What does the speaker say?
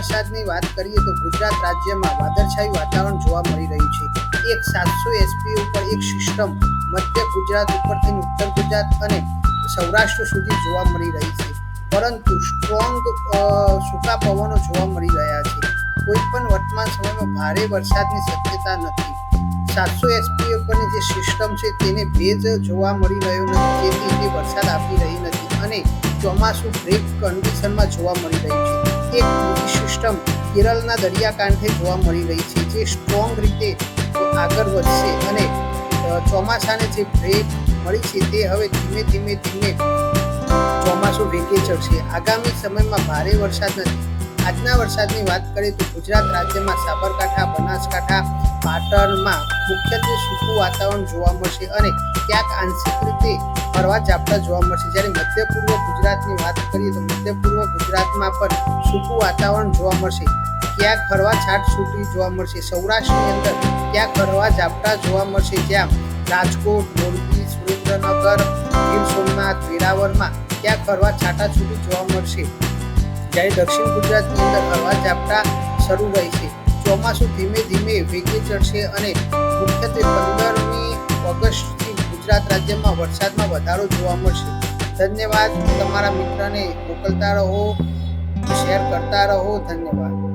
વરસાદની વાત કરીએ તો ગુજરાત રાજ્યમાં વાદળછાયું વાતાવરણ જોવા મળી રહ્યું છે. એક 700 એસપી ઉપર એક સિસ્ટમ મધ્ય ગુજરાત ઉપરથી ઉત્તર ગુજરાત અને સૌરાષ્ટ્ર સુધી જોવા મળી રહી છે, પરંતુ સ્ટ્રોંગ સૂકા પવનો જોવા મળી રહ્યા છે. કોઈ પણ વર્તમાન સમયમાં ભારે વરસાદની શક્યતા નથી. 700 એસપી ઉપરની જે સિસ્ટમ છે તેને ભેજ જોવા મળી રહ્યો નથી, જેથી તે વરસાદ આપી રહી નથી અને ચોમાસું બ્રેક કન્ડિશનમાં જોવા મળી રહ્યું છે. એક બીજી સિસ્ટમ કેરળના દરિયાકાંઠે જોવા મળી રહી છે, જે સ્ટ્રોંગ રીતે આગળ વધશે અને ચોમાસાને જે બ્રેક મળી છે તે હવે ધીમે ધીમે ચોમાસું વેગે ચડશે. આગામી સમયમાં ભારે વરસાદ નથી. આજના વરસાદની વાત કરીએ તો ગુજરાત રાજ્યમાં સાબરકાંઠા, બનાસકાંઠા, પાટણમાં મુખ્યત્વે સૂકું વાતાવરણ જોવા મળશે અને ક્યાંક આંશિક રીતે હળવા ઝાપટા જોવા મળશે. જ્યારે મધ્ય પૂર્વ ગુજરાતની વાત કરીએ તો મધ્ય પૂર્વ ગુજરાતમાં પણ સૂકું વાતાવરણ જોવા મળશે, ક્યાંક હળવા છાંટછૂટી જોવા મળશે. સૌરાષ્ટ્રની અંદર ક્યાંક હળવા ઝાપટા જોવા મળશે, જ્યાં રાજકોટ, મોરબી, સુરેન્દ્રનગર, ગીર સોમનાથ, વેરાવળમાં ક્યાંક હળવા છાંટાછૂટી જોવા મળશે. જ્યારે દક્ષિણ ગુજરાતની અંદર હળવા ઝાપટા શરૂ રહેશે. ચોમાસું ધીમે ધીમે વેગે ચડશે અને મુખ્યત્વે 15મી ઓગસ્ટથી ગુજરાત રાજ્યમાં વરસાદમાં વધારો જોવા મળશે. ધન્યવાદ. તમારા મિત્રને મોકલતા રહો, શેર કરતા રહો. ધન્યવાદ.